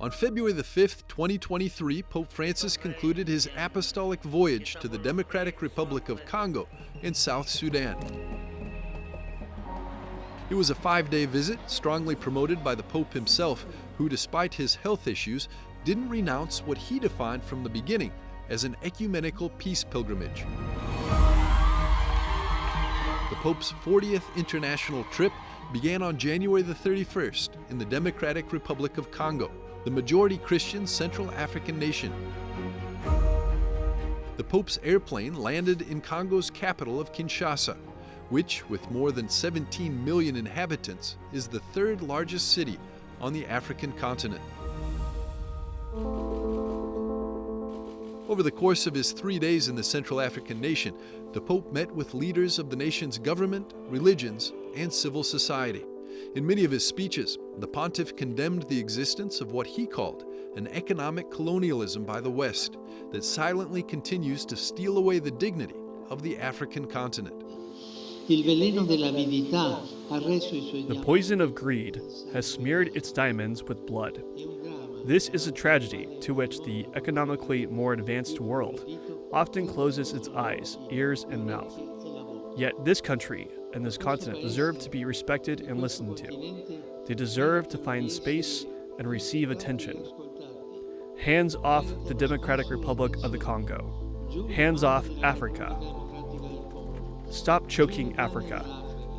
On February the 5th, 2023, Pope Francis concluded his Apostolic Voyage to the Democratic Republic of Congo in South Sudan. It was a 5-day visit, strongly promoted by the Pope himself, who, despite his health issues, didn't renounce what he defined from the beginning as an ecumenical peace pilgrimage. The Pope's 40th international trip began on January the 31st in the Democratic Republic of Congo, the majority Christian Central African nation. The Pope's airplane landed in Congo's capital of Kinshasa, which, with more than 17 million inhabitants, is the third largest city on the African continent. Over the course of his 3 days in the Central African nation, the Pope met with leaders of the nation's government, religions, and civil society. In many of his speeches, the pontiff condemned the existence of what he called an economic colonialism by the West that silently continues to steal away the dignity of the African continent. The poison of greed has smeared its diamonds with blood. This is a tragedy to which the economically more advanced world often closes its eyes, ears, and mouth. Yet this country and this continent deserve to be respected and listened to. They deserve to find space and receive attention. Hands off the Democratic Republic of the Congo. Hands off Africa. Stop choking Africa.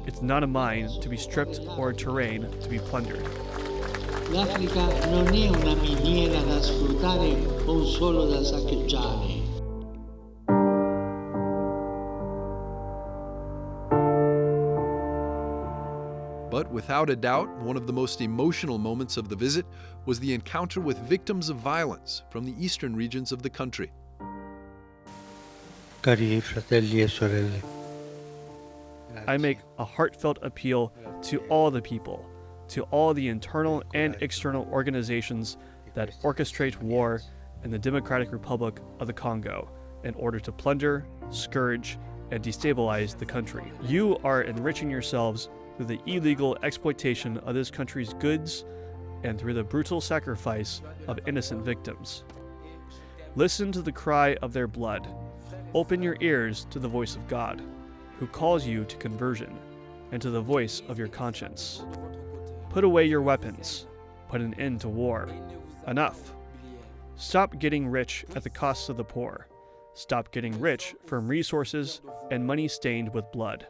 It's not a mine to be stripped or a terrain to be plundered. L'Africa non è una miniera da sfruttare o un suolo da saccheggiare. But without a doubt, one of the most emotional moments of the visit was the encounter with victims of violence from the eastern regions of the country. Cari fratelli e sorelle. I make a heartfelt appeal to all the people, to all the internal and external organizations that orchestrate war in the Democratic Republic of the Congo in order to plunder, scourge, and destabilize the country. You are enriching yourselves through the illegal exploitation of this country's goods and through the brutal sacrifice of innocent victims. Listen to the cry of their blood. Open your ears to the voice of God, who calls you to conversion, and to the voice of your conscience. Put away your weapons. Put an end to war. Enough. Stop getting rich at the cost of the poor. Stop getting rich from resources and money stained with blood.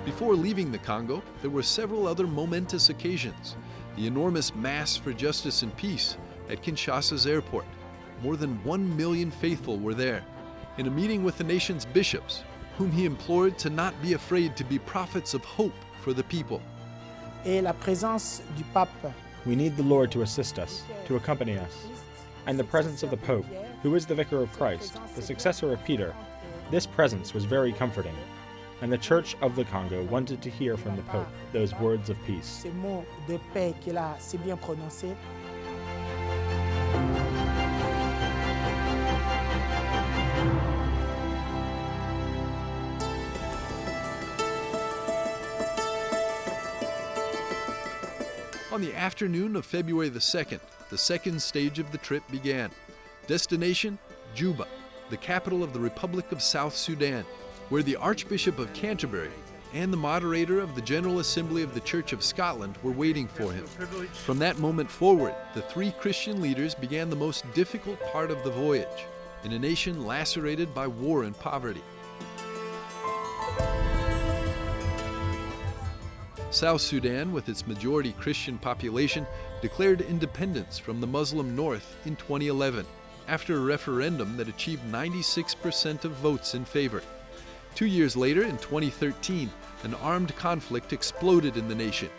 Before leaving the Congo, there were several other momentous occasions. The enormous Mass for Justice and Peace at Kinshasa's airport. More than 1 million faithful were there. In a meeting with the nation's bishops, whom he implored to not be afraid to be prophets of hope for the people. Et la présence du pape. We need the Lord to assist us, to accompany us. And the presence of the Pope, who is the Vicar of Christ, the successor of Peter. This presence was very comforting. And the Church of the Congo wanted to hear from the Pope those words of peace. Ces mots de paix qu'il a si bien prononcés. On the afternoon of February the 2nd, the second stage of the trip began. Destination, Juba, the capital of the Republic of South Sudan, where the Archbishop of Canterbury and the moderator of the General Assembly of the Church of Scotland were waiting for him. From that moment forward, the three Christian leaders began the most difficult part of the voyage, in a nation lacerated by war and poverty. South Sudan, with its majority Christian population, declared independence from the Muslim North in 2011, after a referendum that achieved 96% of votes in favor. 2 years later, in 2013, an armed conflict exploded in the nation,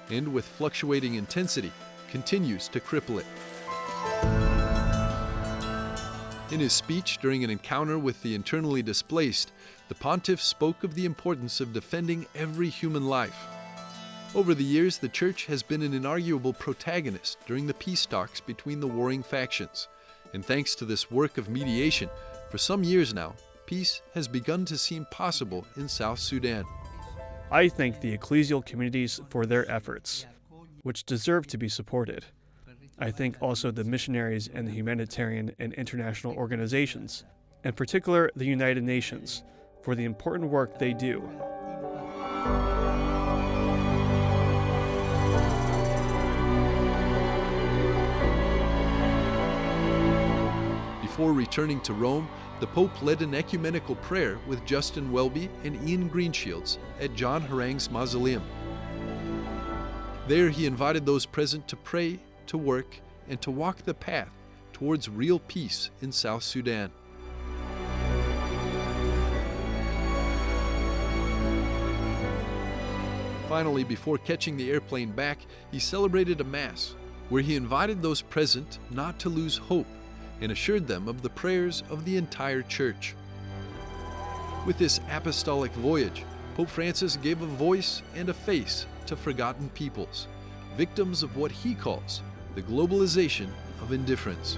and with fluctuating intensity, continues to cripple it. In his speech during an encounter with the internally displaced, the pontiff spoke of the importance of defending every human life. Over the years, the Church has been an inarguable protagonist during the peace talks between the warring factions. And thanks to this work of mediation, for some years now, peace has begun to seem possible in South Sudan. I thank the ecclesial communities for their efforts, which deserve to be supported. I thank also the missionaries and the humanitarian and international organizations, in particular the United Nations, for the important work they do. Before returning to Rome, the Pope led an ecumenical prayer with Justin Welby and Ian Greenshields at John Harang's mausoleum. There he invited those present to pray, to work, and to walk the path towards real peace in South Sudan. Finally, before catching the airplane back, he celebrated a Mass where he invited those present not to lose hope and assured them of the prayers of the entire Church. With this apostolic voyage, Pope Francis gave a voice and a face to forgotten peoples, victims of what he calls the globalization of indifference.